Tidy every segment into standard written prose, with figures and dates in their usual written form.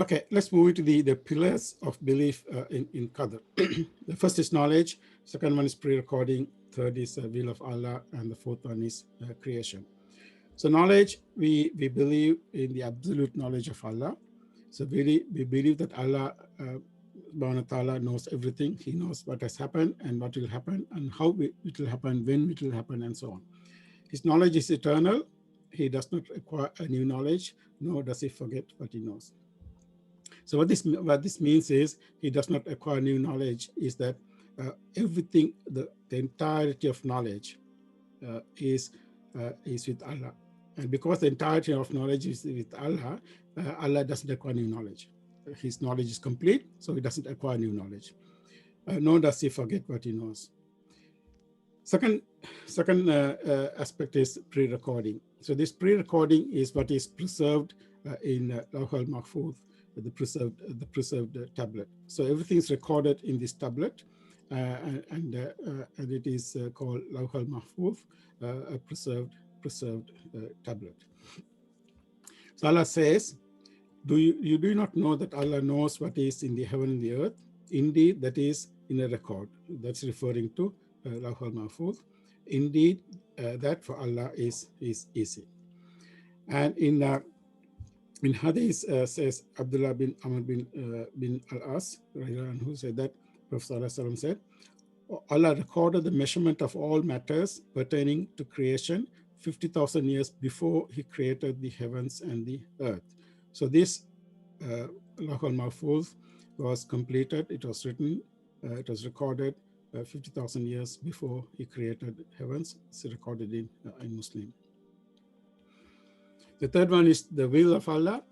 Okay, let's move to the pillars of belief in Qadar. The first is knowledge, second one is pre-recording, third is will of Allah, and the fourth one is creation. So knowledge, we believe in the absolute knowledge of Allah. So we believe that Allah subhanahu wa ta'ala knows everything. He knows what has happened and what will happen and how it will happen, when it will happen, and so on. His knowledge is eternal. He does not acquire a new knowledge, nor does he forget what he knows. So what this means is he does not acquire new knowledge, is that everything, the entirety of knowledge is with Allah. And because the entirety of knowledge is with Allah, Allah doesn't acquire new knowledge. His knowledge is complete, so he doesn't acquire new knowledge. Nor does he forget what he knows. Second aspect is pre-recording. So this pre-recording is what is preserved in Lawh al-Mahfuz, the preserved tablet. So everything is recorded in this tablet, and it is called Lawh al-Mahfuz, a preserved tablet. So Allah says, you do not know that Allah knows what is in the heaven and the earth? Indeed, that is in a record. That's referring to Lawh al-Mahfuz. Indeed, that for Allah is easy. And in Hadith says Abdullah bin Amr bin al-As, who said that Prophet ﷺ said, Allah recorded the measurement of all matters pertaining to creation 50,000 years before he created the heavens and the earth. So this Lawh al-Mahfuz was completed, it was written, it was recorded 50,000 years before he created heavens. It's recorded in Muslim. The third one is the will of Allah,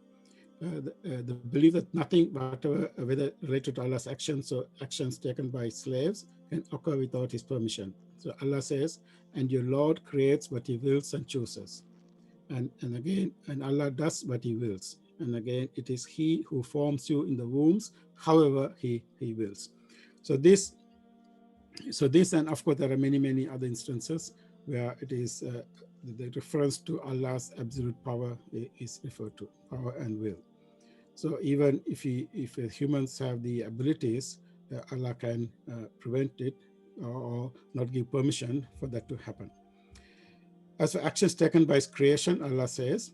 the belief that nothing, whatever, whether related to Allah's actions or actions taken by slaves, can occur without his permission. So Allah says, and your Lord creates what he wills and chooses. And again, and Allah does what he wills. And again, it is he who forms you in the wombs, however he wills. So this, and of course, there are many other instances where it is the reference to Allah's absolute power is referred to, power and will. So even if humans have the abilities, Allah can prevent it or not give permission for that to happen. As for actions taken by his creation, Allah says,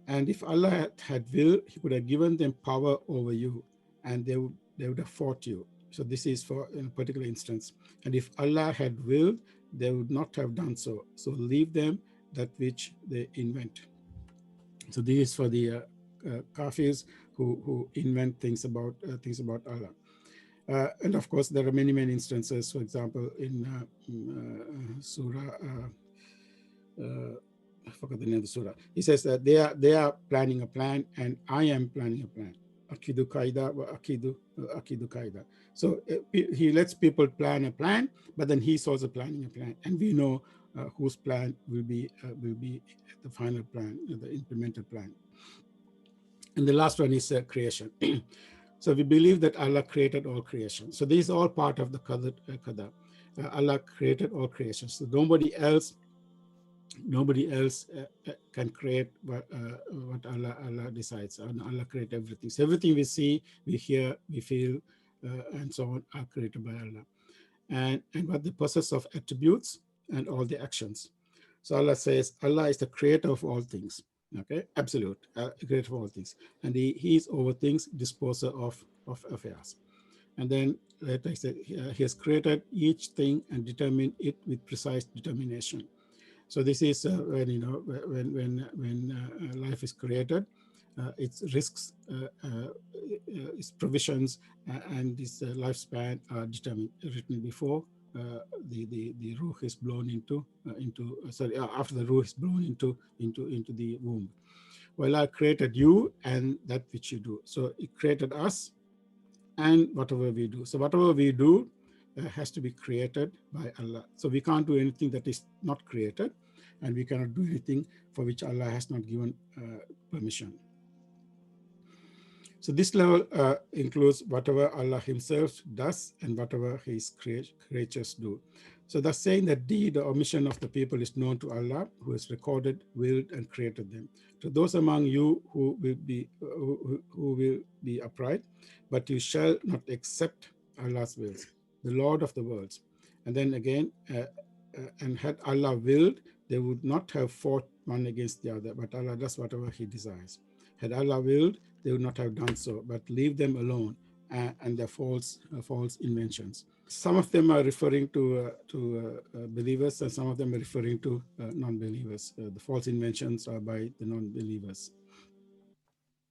and if Allah had will, he could have given them power over you, and they would have fought you. So this is for in a particular instance. And if Allah had willed, they would not have done so. So leave them that which they invent. So this is for the kafirs who invent things about Allah. And of course, there are many instances. For example, in Surah, I forgot the name of the surah. He says that they are planning a plan, and I am planning a plan. Akidu kaida wa akidu kaida. So he lets people plan a plan, but then he's also planning a plan, and we know whose plan will be the final plan, the implemented plan. And the last one is creation. So we believe that Allah created all creation. So this is all part of the Qadar. Allah created all creation. So nobody else can create what Allah decides. And Allah created everything. So everything we see, we hear, we feel, and so on are created by Allah. And what the process of attributes and all the actions. So Allah says, Allah is the creator of all things. Okay, absolute, creator of all things. And he is over things, disposer of affairs. And then later I said, he has created each thing and determined it with precise determination. So this is when life is created, its risks, its provisions, and its lifespan are determined, written before the ruh is blown after the ruh is blown into the womb. Well, I created you and that which you do. So it created us and whatever we do. So whatever we do has to be created by Allah. So we can't do anything that is not created, and we cannot do anything for which Allah has not given permission. So this level includes whatever Allah himself does and whatever his creatures do. So that's saying that deed or mission of the people is known to Allah, who has recorded, willed, and created them. To those among you who will be upright, but you shall not accept Allah's wills, the Lord of the worlds. And then again, and had Allah willed, they would not have fought one against the other, but Allah does whatever he desires. Had Allah willed, they would not have done so, but leave them alone and their false inventions. Some of them are referring to believers, and some of them are referring to non-believers. The false inventions are by the non-believers.